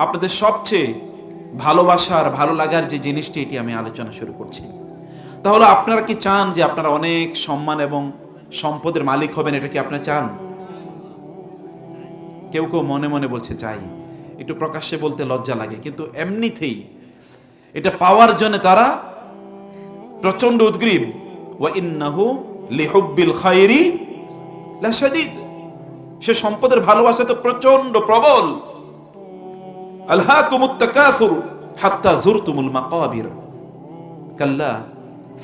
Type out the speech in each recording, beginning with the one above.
আপনাদের সবচেয়ে ভালোবাসার ভালো লাগার যে জিনিসটি, এটি আমি আলোচনা শুরু করছি। তাহলে আপনারা কি চান যে আপনারা অনেক সম্মান এবং সম্পদের মালিক হবেন? এটা কি আপনারা চান? কেউ কেউ মনে মনে বলছে চাই, একটু প্রকাশ্যে বলতে লজ্জা লাগে, কিন্তু এমনিতেই এটা পাওয়ার জন্য তারা প্রচন্ড উদ্গ্রীব। ওয়া ইন্নাহু লিহুব্বিল খায়রি লাশাদীদ, সে সম্পদের ভালোবাসা তো প্রচন্ড প্রবল। আলহাকুমুত তাকাসুর হাত্তা যুরতুমুল মাকাবির কাল্লা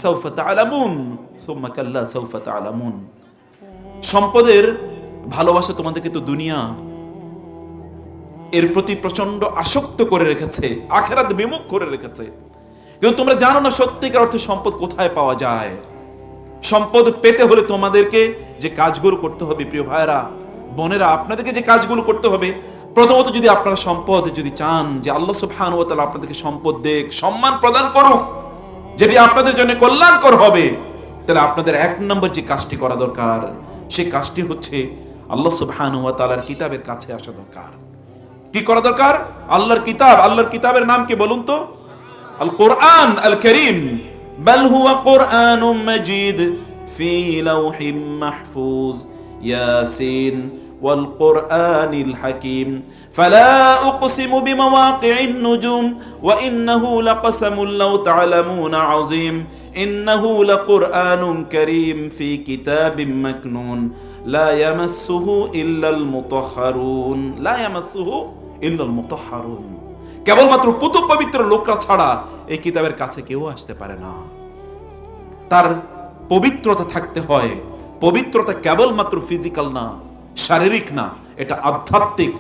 সাউফা তা'লামুন সুম্মা কাল্লা সাউফা তা'লামুন। সম্পদের ভালোবাসা তোমাদেরকে তো দুনিয়া এর প্রতি প্রচন্ড আসক্ত করে রেখেছে, আখিরাত বিমুখ করে রেখেছে। কিন্তু তোমরা জানো না সত্যিকার অর্থে সম্পদ কোথায় পাওয়া যায়। সম্পদ পেতে হলে তোমাদেরকে যে কাজগুলো করতে হবে, প্রিয় ভাইরা বোনেরা, আপনাদেরকে যে কাজগুলো করতে হবে, প্রথমত যদি আপনারা সম্পদ যদি চান যে আল্লাহ সুবহানাহু ওয়া তাআলা আপনাদেরকে সম্পদ দেখ, সম্মান প্রদান করুক, যেটি আপনাদের জন্য কল্যাণকর হবে, তাহলে আপনাদের এক নম্বর যে কাজটি করা দরকার, সেই কাজটি হচ্ছে আল্লাহ সুবহানাহু ওয়া তাআলার কিতাবের কাছে আসা দরকার। কি করা দরকার? আল্লাহর কিতাব। আল্লাহর কিতাবের নাম কি বলুন তো? আল কোরআন আল কারীম। বাল হুয়া কুরআনুম মাজিদ ফি লাওহিম মাহফুজ ইয়াসিন ওয়াল কুরআনিল হাকীম ফালা উকসিমু বিমাওয়াকি'in নুজুম ওয়া ইন্নাহু লাকাসামুল লাউ তা'লামুনা আযীম ইন্নাহু লাকুরআনুন কারীম ফি কিতাবিম মাকনুন লা ইয়ামাসসুহু ইল্লাল মুতাহহারুন। লা ইয়ামাসসুহু ইল্লাল মুতাহহারুন। কেবলমাত্র পুত পবিত্র লোকরা ছাড়া এই কিতাবের কাছে কেউ আসতে পারে না। তার পবিত্রতা থাকতে হয়। পবিত্রতা কেবলমাত্র ফিজিক্যাল না, শারীরিক না, এটা আধ্যাত্মিক,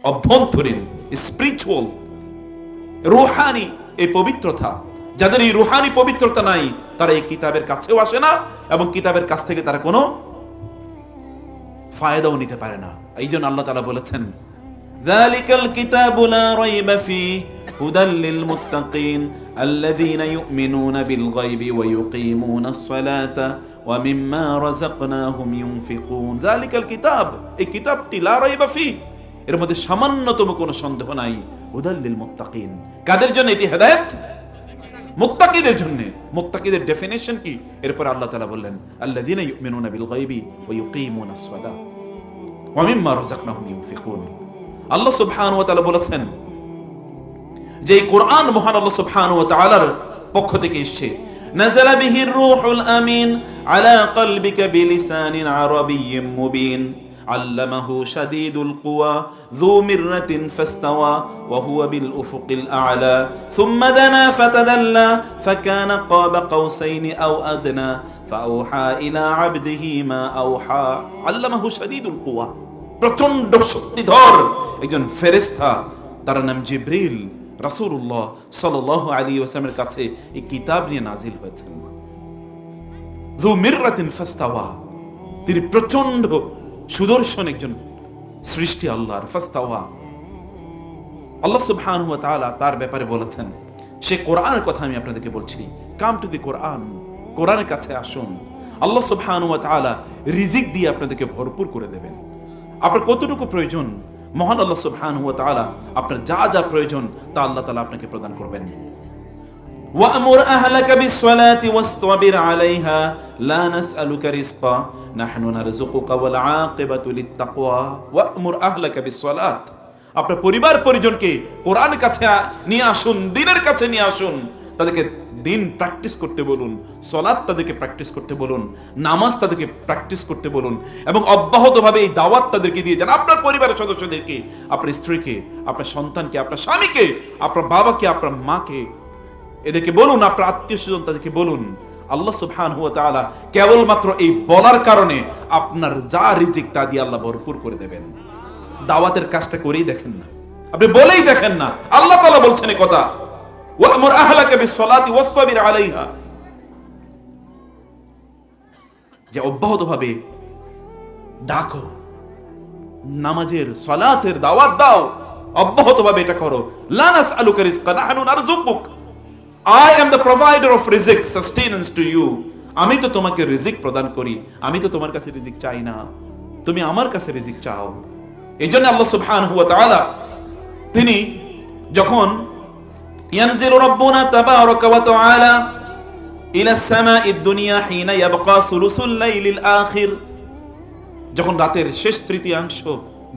অভ্যন্তরীণ, স্পিরিচুয়াল, রূহানি এই পবিত্রতা। যাদের এই রূহানি পবিত্রতা নাই, তারা এই কিতাবের কাছেও আসে না এবং কিতাবের কাছ থেকে তারা কোনো ফায়দাও নিতে পারে না। এই জন্য আল্লাহ তাআলা বলেছেন, যালিকাল কিতাবু লা রাইবা ফীহি হুদাল লিল মুত্তাকিন আল্লাযীনা ইউমিনুনা বিল গায়বি ওয়া ইউকিমুনাস সালাতা ওয়া মিম্মা রাযাকনাহুম ইউনফিকুন। যালিকাল কিতাব, এই কিতাবটি লা রাইবা ফীহি, এর মধ্যে সামান্যতম কোনো সন্দেহ নাই। হুদাল লিল মুত্তাকিন, কাদের জন্য এটি? হেদায়েত, মুত্তাকিদের জন্য। মুত্তাকিদের ডেফিনিশন কি? এরপর আল্লাহ তাআলা বললেন, আল্লাযীনা ইউমিনুনা বিল গায়বি ওয়া ইউকিমুনাস সালাতা ওয়া মিম্মা রাযাকনাহুম ইউনফিকুন। আল্লাহ সুবহানাহু ওয়া তাআলা বলেছেন যে এই কোরআন মহান আল্লাহ সুবহানাহু ওয়া তাআলার পক্ষ থেকে এসেছে। নাযালা বিহির রূহুল আমিন আলা কলবিকা বিলিসানিন আরাবিয়্যিম মুবিন আল্লামাহু শাদীদুল কুওয়া যু মিররাতিন ফাস্তাওয়া ওয়া হুয়া বিল উফুকিল আ'লা সুম্মা দানা ফাতাদাল্লা ফাকানা ক্বাবা কাওসাইনি আও আদনা ফাআওহা ইলা আবদিহি মা আওহা। আল্লামাহু শাদীদুল কুওয়া, প্রচন্ড শক্তিধর একজন ফেরেশতা, তার নাম জিবরিল, রাসূলুল্লাহ সাল্লাল্লাহু আলাইহি ওয়াসাল্লামের কাছে এই কিতাব নিয়ে নাজিল হয়েছেন। যু মিররাতিন ফাস্তাওয়া, তিনি প্রচন্ড সুদর্শন একজন সৃষ্টি আল্লাহর। ফাস্তাওয়া, আল্লাহ সুবহানাহু ওয়া তাআলা তার ব্যাপারে বলেছেন, সে কোরআনের কথা আমি আপনাদেরকে বলছি। কাম টু দি কোরআন, কোরআনের কাছে আসুন। আল্লাহ সুবহানাহু ওয়া তাআলা রিজিক দিয়ে আপনাদেরকে ভরপুর করে দেবেন। আপনার কতটুকু প্রয়োজন, মহান আল্লাহ সুবহানাহু ওয়া তাআলা আপনার যা যা প্রয়োজন তা আল্লাহ তাআলা আপনাকে প্রদান করবেন। ওয়া'মুর আহলাকা বিস-সালাতি ওয়াসতাবির আলাইহা লা নাসআলুকা রিজকা নাহনু নারযুকুকা ওয়াল আকিবাতু লিত-তাকওয়া। ওয়া'মুর আহলাকা বিস-সালাত, আপনার পরিবার পরিজনকে কোরআনের কাছে নিয়ে আসুন, দ্বীনের কাছে নিয়ে আসুন। তাদেরকে দিন প্র্যাকটিস করতে বলুন, সালাত তাদেরকে প্র্যাকটিস করতে বলুন, নামাজ তাদেরকে প্র্যাকটিস করতে বলুন এবং অব্যাহতভাবে এই দাওয়াত তাদেরকে দিয়ে যান। আপনার পরিবারের সদস্যদেরকে, আপনার স্ত্রীকে, আপনার সন্তানকে, আপনার স্বামীকে, আপনার বাবাকে, আপনার মাকে, এদেরকে বলুন, আপনার আত্মীয় স্বজন তাদেরকে বলুন। আল্লাহ সুবহানাহু ওয়া তাআলা কেবলমাত্র এই বলার কারণে আপনার যা রিজিক তা দিয়ে আল্লাহ ভরপুর করে দেবেন। দাওয়াতের কাজটা করেই দেখেন না, আপনি বলেই দেখেন না। আল্লাহ তাআলা বলছেন এই কথা, ওয়া'মুর আহলাকা বিস-সালাতি ওয়াসতাবির আলাইহা, যে অব্যাহতভাবে ডাকো, নামাজের সালাতের দাওয়াত দাও, অব্যাহতভাবে এটা করো। লা নাসআলুকা রিজকা নাহনু নারযুকুক, I am the provider of rizq, sustenance to you. আমি তো তোমাকে রিজিক প্রদান করি, আমি তো তোমার কাছে রিজিক চাই না, তুমি আমার কাছে রিজিক চাও। এই জন্য আল্লাহ সুবহানাহু ওয়া তাআলা তিনি যখন ইয়ানজিলু রাব্বুনা তাবারাকা ওয়া তাআলা ইলা সামাঈদ দুনিয়া হিনা ইয়াবকা সুলুসুল লাইলিল আখির, যখন রাতের শেষ তৃতীয়াংশ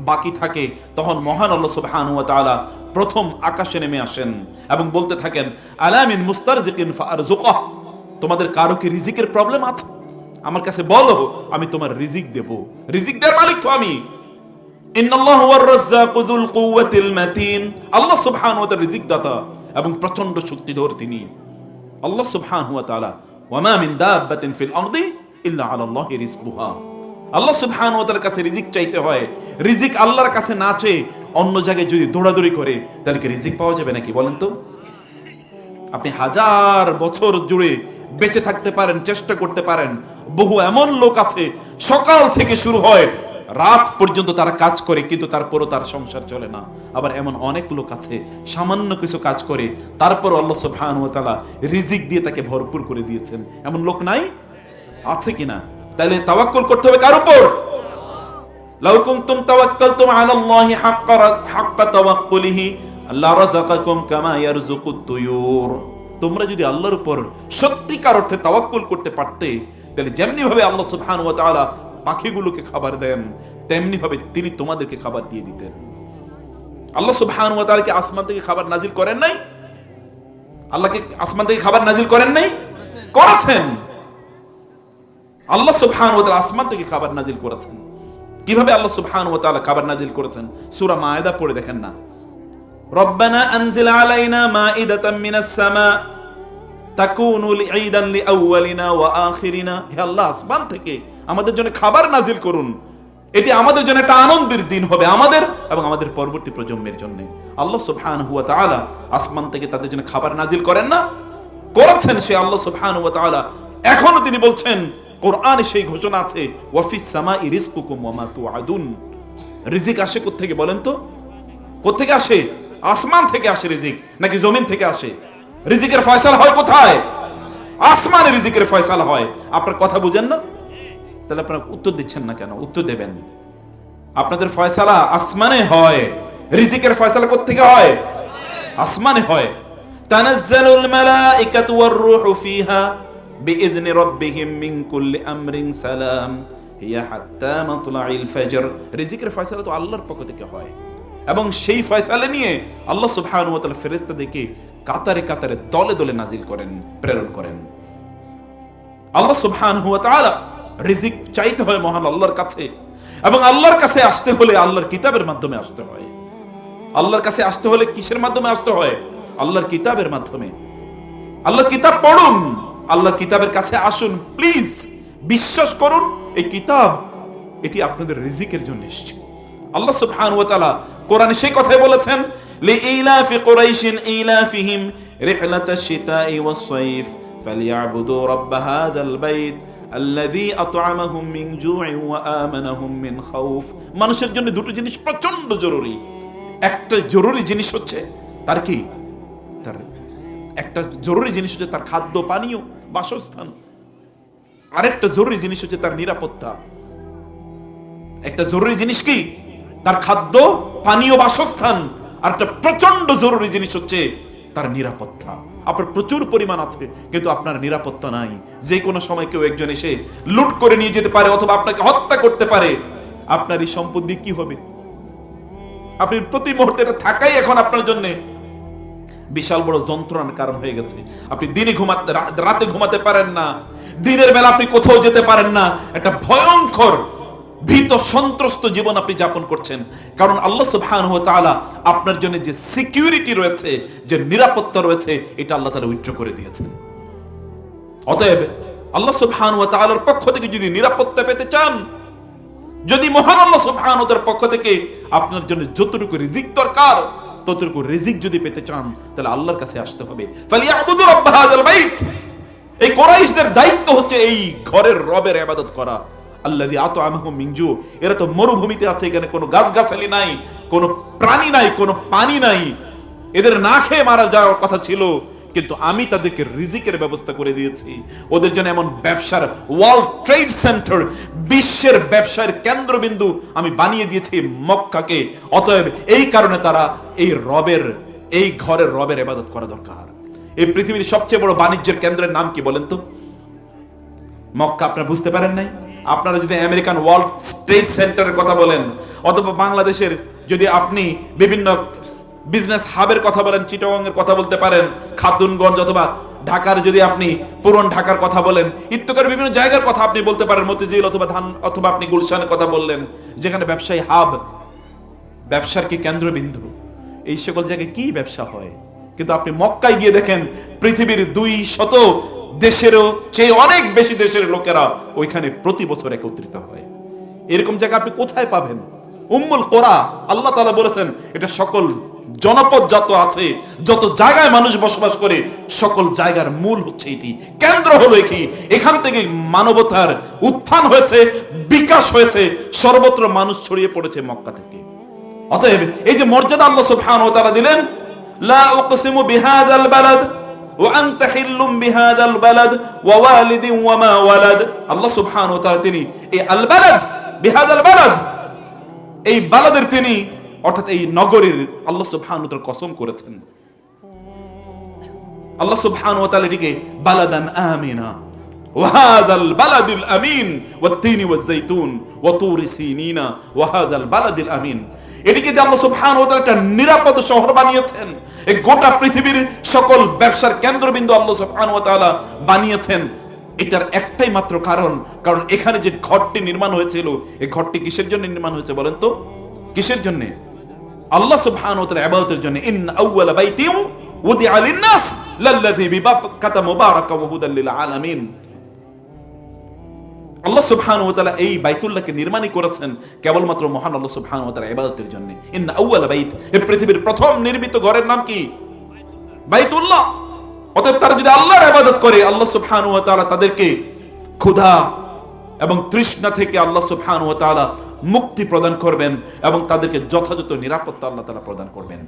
বাকি থাকে তখন মহান আল্লাহ সুবহানাহু ওয়া তাআলা প্রথম আকাশে নেমে আসেন এবং বলতে থাকেন আলা মিন মুস্তারজিকিন ফারযুকা, তোমাদের কারো কি রিজিকের প্রবলেম আছে? আমার কাছে বলো, আমি তোমার রিজিক দেব। রিজিক দেওয়ার মালিক তো আমি। ইন্নাল্লাহু ওয়ার রাজ্জাকু যুল কুওয়াতিল মাতিন, আল্লাহ সুবহানাহু ওয়া তাআলা রিজিক দাতা এবং প্রচন্ড শক্তিধর তিনি। আল্লাহ সুবহানাহু ওয়া তাআলা ওয়া মা মিন দাব্বাতিন ফিল আরদি ইল্লা আলাল্লাহি রিজকুহা, আল্লাহ সুবহানাহু ওয়া তাআলার কাছে রিজিক চাইতে হয়। রিজিক আল্লাহর কাছে না চেয়ে অন্য জায়গায় যদি দৌড়াদৌড়ি করে তাহলে কি রিজিক পাওয়া যাবে নাকি বলেন তো? আপনি হাজার বছর জুড়ে বেঁচে থাকতে পারেন, চেষ্টা করতে পারেন। বহু এমন লোক আছে সকাল থেকে শুরু হয় রাত পর্যন্ত তারা কাজ করে কিন্তু তারপরও তার সংসার চলে না। আবার এমন অনেক লোক আছে সামান্য কিছু কাজ করে তারপর আল্লাহ সুবহানাহু ওয়া তাআলা রিজিক দিয়ে তাকে ভরপুর করে দিয়েছেন। এমন লোক নাই? আছে কিনা? তাহলে তাওয়াক্কুল করতে হবে কার উপর? লাউ কুনতুম তাওয়াক্কালতুম আলাল্লাহি হাক্কা তাওয়াক্কুলিহি লারাযাকাকুম কামা ইয়ারযুকুত তুয়ুর, তোমরা যদি আল্লাহর উপর সত্যিকার অর্থে তাওয়াক্কুল করতে পারতে তাহলে যেমনি ভাবে আল্লাহ সুবহানাহু ওয়া তাআলা পাখিগুলোকে খাবার দেন তেমনি ভাবে তিনি তোমাদেরকে খাবার দিয়ে দিতেন। আল্লাহ সুবহানাহু ওয়া তাআলা কি আসমান থেকে খাবার নাজিল করেন নাই? আল্লাহকে আসমান থেকে খাবার নাজিল করেন নাই? করেছেন। আল্লাহ সুবহানাহু ওয়া তাআলা আসমান থেকে খাবার নাজিল করেছেন। কিভাবে আল্লাহ সুবহানাহু ওয়া তাআলা খাবার নাজিল করেছেন? সূরা মায়েদা পড়ে দেখেন না, রব্বানা আনজিল আলাইনা মাইদাতাম মিনাস সামা তাকুনু লিঈদান লিআউয়ালিনা ওয়া আখিরিনা, হে আল্লাহ আসমান থেকে আমাদের জন্য খাবার নাজিল করুন, এটি আমাদের জন্য একটা আনন্দের দিন হবে, আমাদের এবং আমাদের পরবর্তী প্রজন্মের জন্য। আল্লাহ সুবহানাহু ওয়া তাআলা আসমান থেকে তাদের জন্য খাবার নাজিল করেন না? করেছেন সে আল্লাহ সুবহানাহু ওয়া তাআলা। এখনো তিনি বলছেন, কোরআনে সেই ঘোষণা আছে ওয়াফিস সামাই রিজকুকুম ওয়া মা তুআদুন, রিজিক আসে কোথা থেকে বলেন তো? কোথা থেকে আসে? আসমান থেকে আসে রিজিক নাকি জমিন থেকে আসে? রিজিকের ফয়সালা হয় কোথায়? আসমানে রিজিকের ফয়সালা হয়। আপনার কথা বুঝেন না? তাহলে আপনারা উত্তর দিচ্ছেন না কেন? উত্তর দেবেন। আপনাদের ফয়সালা আসমানে হয়, রিজিকের ফয়সালা কোথা থেকে হয়? আসমানে হয়। তানাজ্জালুল মালাইকাতু ওয়ার রূহু ফিহা বিইذনি রাব্বিহিম মিন কুল্লি আমরিন সালাম হিয়া হাত্তা মাতলাইল ফজর, রিজিকের ফয়সালা তো আল্লাহর পক্ষ থেকে হয় এবং সেই ফয়সালা নিয়ে আল্লাহ সুবহানাহু ওয়া তাআলা ফেরেশতাদেরকে কাতারে কাতারে দলে দলে নাজিল করেন, প্রেরণ করেন। আল্লাহ সুবহানাহু ওয়া তাআলা রিজিক চাইতে হয় মহান আল্লাহর কাছে এবং আল্লাহর কাছে আসতে হলে আল্লাহর কিতাবের মাধ্যমে আসতে হয়। আল্লাহর কাছে আসতে হলে কিসের মাধ্যমে আসতে হয়? আল্লাহর কিতাবের মাধ্যমে। আল্লাহর কিতাব পড়ুন, আল্লাহর কিতাবের কাছে আসুন প্লিজ। বিশ্বাস করুন এই কিতাব এটি আপনাদের রিজিকের জন্য এসেছে। আল্লাহ সুবহানাহু ওয়া তাআলা কোরআনে সেই কথাই বলেছেন, লিইলাফি কুরাইশিন ইলাফিহিম রিহলাতাশ শিতাই ওয়াস সাইফ ফালিয়াবুদু রাব্ব হাযাল বাইত আল্লাযী আত'আমাহুম মিন জু'ইন ওয়া আমানাহুম মিন খাউফ। মানুষের জন্য দুটো জিনিস প্রচন্ড জরুরি। একটা জরুরি জিনিস হচ্ছে তার কি? তার একটা জরুরি জিনিস হচ্ছে তার খাদ্য পানীয় বাসস্থান, আরেকটা জরুরি জিনিস হচ্ছে তার নিরাপত্তা। একটা জরুরি জিনিস কি? তার খাদ্য পানীয় বাসস্থান, আর একটা প্রচন্ড জরুরি জিনিস হচ্ছে তার নিরাপত্তা। আপনার প্রচুর পরিমাণ আছে কিন্তু আপনার নিরাপত্তা নাই। যে কোনো সময় কেউ একজন এসে লুট করে নিয়ে যেতে পারে অথবা আপনাকে হত্যা করতে পারে। আপনার এই সম্পদ দিয়ে কি হবে? আপনি প্রতি মুহূর্তে এটা থাকাই এখন আপনার জন্য বিশাল বড় যন্ত্রণার কারণ হয়ে গেছে। আপনি দিনে ঘুমাতে, রাতে ঘুমাতে পারেন না, দিনের বেলা আপনি কোথাও যেতে পারেন না। একটা ভয়ঙ্কর ভীত সন্ত্রস্ত জীবন আপনি যাপন করছেন, কারণ আল্লাহ সুবহানাহু ওয়া তাআলা আপনার জন্য যে সিকিউরিটি রয়েছে, যে নিরাপত্তা রয়েছে, এটা আল্লাহ তাআলা উইথড্র করে দিয়েছেন। অতএব আল্লাহ সুবহানাহু ওয়া তাআলার পক্ষ থেকে যদি নিরাপত্তা পেতে চান, যদি মহান আল্লাহ সুবহানাহু ওয়া তাআলার পক্ষ থেকে আপনার জন্য যতটুকু রিজিক দরকার ততটুকু রিজিক যদি পেতে চান তাহলে আল্লাহর কাছে আসতে হবে। ফালিয়াবুদু রাব্ব হাযাল বাইত, এই কুরাইশদের দায়িত্ব হচ্ছে এই ঘরের রবের ইবাদত করা। আল্লাযী আত'আমাহুম মিন জু', এরা তো মরুভূমিতে আছে, এখানে কোনো গাছগাছালি নাই, কোনো প্রাণী নাই, কোনো পানি নাই। এদের না খেয়ে মারা যাওয়ার কথা ছিল, কিন্তু আমি তাদেরকে রিজিকের ব্যবস্থা করে দিয়েছি। ওদের জন্য এমন ব্যবসার ওয়ার্ল্ড ট্রেড সেন্টার, বিশ্বের ব্যবসার কেন্দ্রবিন্দু আমি বানিয়ে দিয়েছি মক্কাকে। অতএব এই কারণে তারা এই ঘরের রবের ইবাদত করা দরকার। এই পৃথিবীর সবচেয়ে বড় বাণিজ্যের কেন্দ্রের নাম কি বলেন তো? মক্কা। আপনারা বুঝতে পারেন নাই? আপনারা যদি আমেরিকান ওয়ার্ল্ড ট্রেড সেন্টারের কথা বলেন, অথবা বাংলাদেশের যদি আপনি বিভিন্ন বিজনেস হাবের কথা বলেন, চিটাগংয়ের কথা বলতে পারেন, খাতুনগঞ্জ, অথবা ঢাকার যদি আপনি পুরন ঢাকার কথা বলেন, ইত্যাদি বিভিন্ন জায়গার কথা আপনি বলতে পারেন, মতিঝিল অথবা আপনি গুলশানের কথা বললেন, যেখানে ব্যবসায়ী হাব, ব্যবসার কি কেন্দ্রবিন্দু, এই সকল জায়গায় কি ব্যবসা হয়। কিন্তু আপনি মক্কায় গিয়ে দেখেন পৃথিবীর 200 দেশেরও চেয়ে অনেক বেশি দেশের লোকেরা ওইখানে প্রতি বছর একত্রিত হয়। এরকম জায়গা আপনি কোথায় পাবেন? উম্মুল কোরা, আল্লাহ তাআলা বলেছেন এটা সকল জনপদ যত আছে, যত জায়গায় মানুষ বসবাস করে, সকল জায়গার মূল হচ্ছে এটি, কেন্দ্র হলো এটি। এখান থেকে মানবতার উত্থান হয়েছে, বিকাশ হয়েছে, সর্বত্র মানুষ ছড়িয়ে পড়েছে মক্কা থেকে। অতএব এই যে মর্যাদা আল্লাহ সুবহানাহু ওয়া তাআলা দিলেন, লা উকসিমু বিহাযাল বালাদ ওয়া আনতা হিল্লুম বিহাযাল বালাদ ওয়া ওয়ালিদিন ওয়া মা ওয়ালাদ। আল্লাহ সুবহানাহু ওয়া তাআলা তিনি এই আল বালাদ, বিহাযাল বালাদ, এই বালাদের তিনি অর্থাৎ এই নগরীর আল্লাহ সুবহানাহু ওয়া তাআলা কসম করেছেন। আল্লাহ সুবহানাহু ওয়া তাআলা এটিকে বালাদান আমিনা ওয়া হাযাল বালাদিল আমিন ওয়াত তিনি ওয়াজ যাইতুন ওয়া তুরি সিনিনা ওয়া হাযাল বালাদিল আমিন। এটিকে যে আল্লাহ সুবহানাহু ওয়া তাআলা একটা নিরাপদ শহর বানিয়েছেন, এই গোটা পৃথিবীর সকল ব্যবসার কেন্দ্রবিন্দু আল্লাহ সুবহানাহু ওয়া তাআলা বানিয়েছেন, এটার একটাই মাত্র কারণ এখানে যে ঘরটি নির্মাণ হয়েছিল, এই ঘরটি কিসের জন্য নির্মাণ হয়েছে বলেন তো? কিসের জন্য? আল্লাহ সুবহানাহু ওয়া তাআলা ইবাদতের জন্য। ইন্না আউওয়ালা বাইতিন উদিআ লিন-নাস লাল্লাযী বিবাক্কাতা মুবারাকান ওয়া হুদাল লিল আলামিন। আল্লাহ সুবহানাহু ওয়া তাআলা এই বাইতুল্লাহকে নির্মাণই করেছেন কেবলমাত্র মহান আল্লাহ সুবহানাহু ওয়া তাআলা ইবাদতের জন্য। ইন্না আউওয়ালা বাইত, এই পৃথিবীর প্রথম নির্মিত ঘরের নাম কি? বাইতুল্লাহ। অতএব তারা যদি আল্লাহর ইবাদত করে, আল্লাহ সুবহানাহু ওয়া তাআলা তাদেরকে ক্ষুধা এবং তৃষ্ণা থেকে আল্লাহ সুবহানাহু ওয়া তাআলা মুক্তি প্রদান করবেন এবং তাদেরকে যথাযথ নিরাপত্তা আল্লাহ তাআলা প্রদান করবেন।